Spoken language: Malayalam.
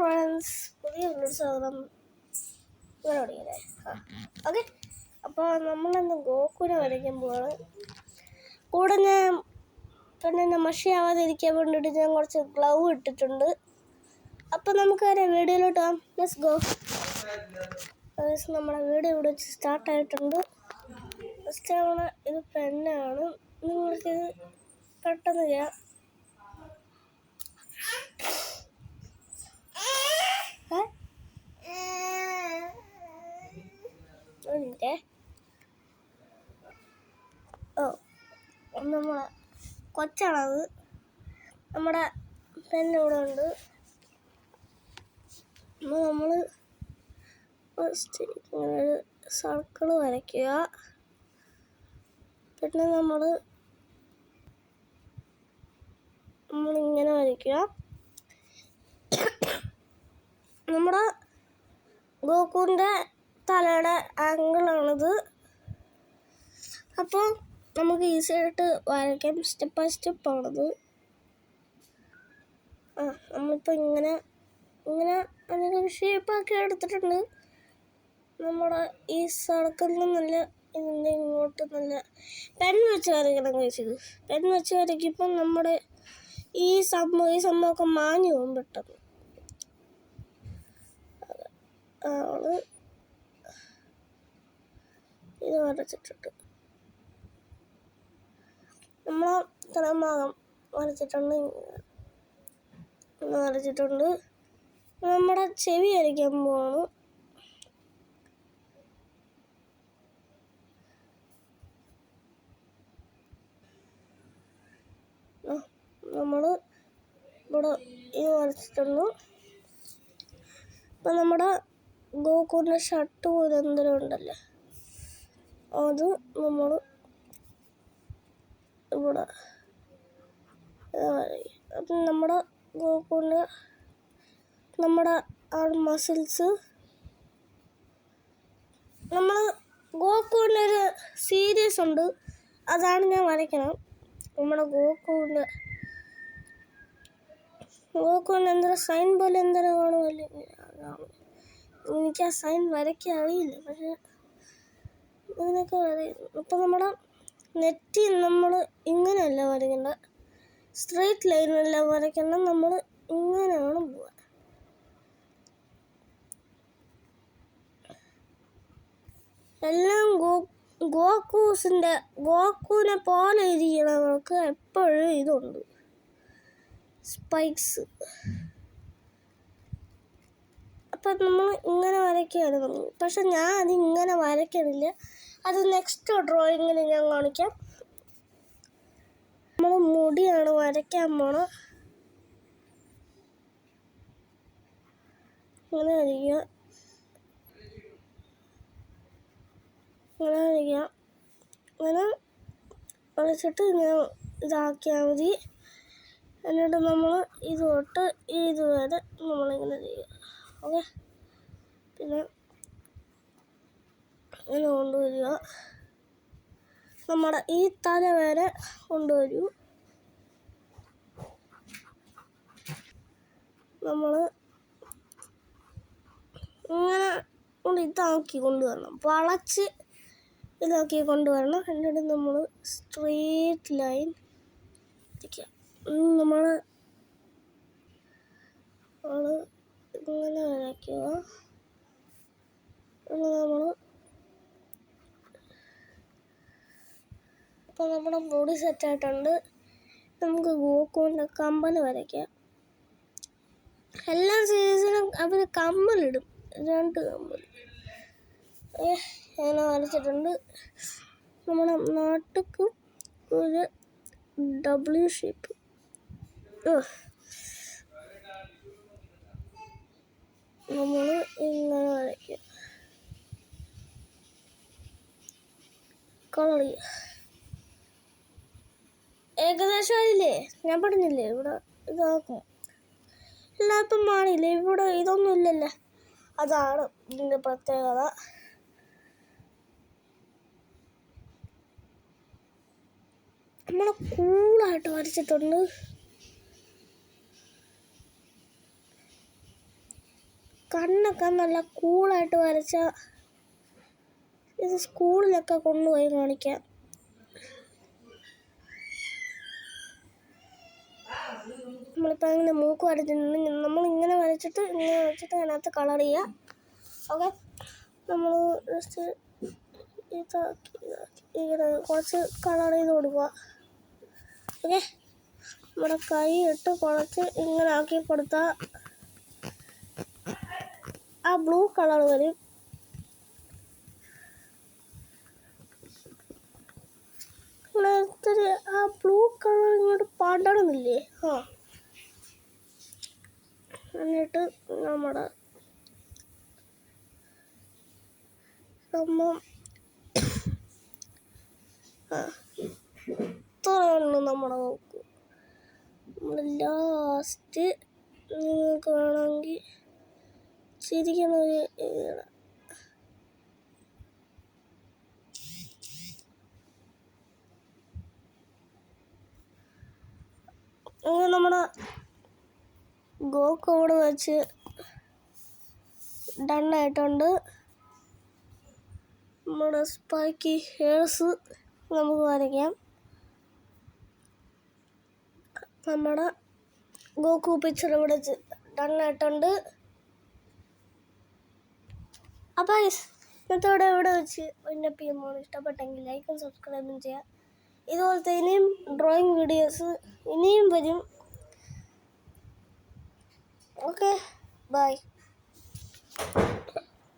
ഫ്രണ്ട്സ്, പുതിയ സാധനം തുടങ്ങിയല്ലേ. ഓക്കെ, അപ്പോൾ നമ്മളിന്ന് ഗോകുനെ വരയ്ക്കുമ്പോൾ കൂടെ ഞാൻ പിന്നെ മഷിയാവാതിരിക്കാൻ വേണ്ടിയിട്ട് ഞാൻ കുറച്ച് ഗ്ലൗ ഇട്ടിട്ടുണ്ട്. അപ്പോൾ നമുക്ക് വീഡിയോയിലോട്ട് പോകാം. Let's go. നമ്മുടെ വീഡിയോ ഇവിടെ വെച്ച് സ്റ്റാർട്ടായിട്ടുണ്ട്. ഫസ്റ്റ് നമ്മൾ ഇത് പെണ്ണാണ്, നിങ്ങൾക്കിത് പെട്ടെന്ന് ചെയ്യാം. നമ്മളെ കൊച്ചാണത്. നമ്മുടെ പെണ്ണിവിടെ ഉണ്ട്. നമ്മൾ ഫസ്റ്റ് ഇങ്ങനെ ഒരു സർക്കിൾ വരയ്ക്കുക. പിന്നെ നമ്മളിങ്ങനെ വരയ്ക്കുക. നമ്മുടെ ഗോകുവിൻ്റെ തലയുടെ ആംഗിളാണിത്. അപ്പോൾ നമുക്ക് ഈസി ആയിട്ട് വരയ്ക്കാം. സ്റ്റെപ്പ് ബൈ സ്റ്റെപ്പാണിത്. നമ്മളിപ്പോൾ ഇങ്ങനെ അതിനൊരു ഷേപ്പാക്കി എടുത്തിട്ടുണ്ട്. നമ്മുടെ ഈ സർക്കിളിൽ നല്ല ഇതിൻ്റെ ഇങ്ങോട്ട് നല്ല പെൻ വെച്ച് വരയ്ക്കണം കഴിച്ചത്. പെൻ വെച്ച് വരയ്ക്കുമ്പം നമ്മുടെ ഈ സംഭവമൊക്കെ മാഞ്ഞു പോകും പെട്ടെന്ന്. ഇത് വരച്ചിട്ടുണ്ട്. നമ്മൾ തലഭാഗം വരച്ചിട്ടുണ്ട്. നമ്മുടെ ചെവി വരയ്ക്കാൻ പോവാണ്. നമ്മൾ ഇവിടെ ഇത് വരച്ചിട്ടുണ്ട്. ഇപ്പം നമ്മുടെ ഗോകുവിൻ്റെ ഷർട്ട് പോലെ എന്തെങ്കിലും ഉണ്ടല്ലോ, അത് നമ്മൾ ഇവിടെ അപ്പം നമ്മുടെ ഗോകുവിൻ്റെ ആ മസിൽസ് ഗോകുവിൻ്റെ ഒരു സീരീസ് ഉണ്ട്, അതാണ് ഞാൻ വരയ്ക്കണം. നമ്മുടെ ഗോകുവിൻ്റെ എന്തൊരു സൈൻ പോലെ എന്തൊരു കാണുമല്ലോ, അതാണ്. എനിക്ക് ആ സൈൻ വരയ്ക്കാൻ അറിയില്ല, പക്ഷെ അങ്ങനെയൊക്കെ വരയും. അപ്പം നമ്മുടെ നെറ്റി നമ്മൾ ഇങ്ങനെയല്ല വരയ്ക്കേണ്ട, സ്ട്രെയിറ്റ് ലൈനല്ല വരയ്ക്കേണ്ട, നമ്മൾ ഇങ്ങനെയാണ് പോവുക. എല്ലാം ഗോകുവിനെ പോലെ ഇരിക്കണവർക്ക് എപ്പോഴും ഇതുണ്ട്, സ്പൈക്സ്. അപ്പം നമ്മൾ ഇങ്ങനെ വരയ്ക്കുകയാണ്. പക്ഷെ ഞാൻ അത് ഇങ്ങനെ വരയ്ക്കണില്ല, അത് നെക്സ്റ്റ് ഡ്രോയിങ്ങിന് ഞാൻ കാണിക്കാം. നമ്മൾ മുടിയാണ് വരയ്ക്കാൻ പോണത്. ഇങ്ങനെ വരയ്ക്കുക, ഇങ്ങനെ വരച്ചിട്ട് ഇങ്ങനെ ഇതാക്കിയാൽ മതി. എന്നിട്ട് നമ്മൾ ഇത് തൊട്ട് ഇതുവരെ നമ്മളിങ്ങനെ ചെയ്യുക. ഓക്കെ, പിന്നെ ഇങ്ങനെ കൊണ്ടുവരിക. നമ്മുടെ ഈ തല വരെ കൊണ്ടുവരൂ. നമ്മൾ ഇങ്ങനെ ഇതാക്കി കൊണ്ടുവരണം, വളച്ച് ഇതാക്കി കൊണ്ടുവരണം. എന്നിട്ട് നമ്മൾ സ്ട്രെയിറ്റ് ലൈൻ ഇരിക്കുക. നമ്മൾ ഇങ്ങനെ വരയ്ക്കുക. നമ്മൾ ഇപ്പോൾ നമ്മുടെ ബോഡി സെറ്റായിട്ടുണ്ട്. നമുക്ക് ഗോകുവിൻ്റെ കമ്മൽ വരയ്ക്കാം. എല്ലാ സീരീസിലും അവർ കമ്മലിടും, 2 കമ്മൽ. അങ്ങനെ വരച്ചിട്ടുണ്ട്. നമ്മുടെ നാട്ടിക്ക് ഒരു W ഷേപ്പ്. നമ്മൾ ഇങ്ങനെ വരയ്ക്കുക, കളർ ചെയ്യുക. ഏകദേശം ആയില്ലേ? ഞാൻ പറഞ്ഞില്ലേ ഇവിടെ ഇതാക്കും. എല്ലാവർക്കും മാറിയില്ലേ? ഇവിടെ ഇതൊന്നും ഇല്ലല്ലോ, അതാണ് ഇതിൻ്റെ പ്രത്യേകത. നമ്മൾ കൂളായിട്ട് വരച്ചിട്ടുണ്ട്. കണ്ണൊക്കെ നല്ല കൂളായിട്ട് വരച്ച ഇത് സ്കൂളിലൊക്കെ കൊണ്ടുപോയി കാണിക്കാം. നമ്മളിപ്പോൾ ഇങ്ങനെ മൂക്ക് വരച്ചിട്ടുണ്ടെങ്കിൽ നമ്മളിങ്ങനെ വരച്ചിട്ട് അതിനകത്ത് കളർ ചെയ്യുക. ഓക്കെ, നമ്മൾ ജസ്റ്റ് ഇങ്ങനെ കുറച്ച് കളർ ചെയ്ത് കൊടുക്കുക. ഓക്കെ, നമ്മുടെ കൈ ഇട്ട് കുറച്ച് ഇങ്ങനെ ആക്കി കൊടുത്താൽ ആ ബ്ലൂ കളർ വരും. ആ ബ്ലൂ കളർ ഇങ്ങോട്ട് പടരുന്നില്ലേ? എന്നിട്ട് നമ്മുടെ ഇത്രയാണ് നമ്മുടെ നോക്ക്. നമ്മൾ ലാസ്റ്റ് നിങ്ങൾക്ക് വേണമെങ്കിൽ ചിരിക്കുന്നൊരു ഇതാണ്. അങ്ങനെ നമ്മുടെ ഗോക്ക് അവിടെ വെച്ച് ഡണ്ണായിട്ടുണ്ട്. നമ്മുടെ സ്പൈക്കി ഹെയർസ് നമുക്ക് വരയ്ക്കാം. നമ്മുടെ ഗോക്കു പിക്ചർ ഇവിടെ ഡണ്ണായിട്ടുണ്ട്. അപ്പോൾ ഇന്നത്തെ ഇവിടെ വെച്ച് വൈൻഡപ്പ് ചെയ്യുമ്പോൾ ഇഷ്ടപ്പെട്ടെങ്കിൽ ലൈക്കും സബ്സ്ക്രൈബും ചെയ്യുക. ഇതുപോലത്തെ ഇനിയും ഡ്രോയിങ് വീഡിയോസ് ഇനിയും വരും. Okay, by.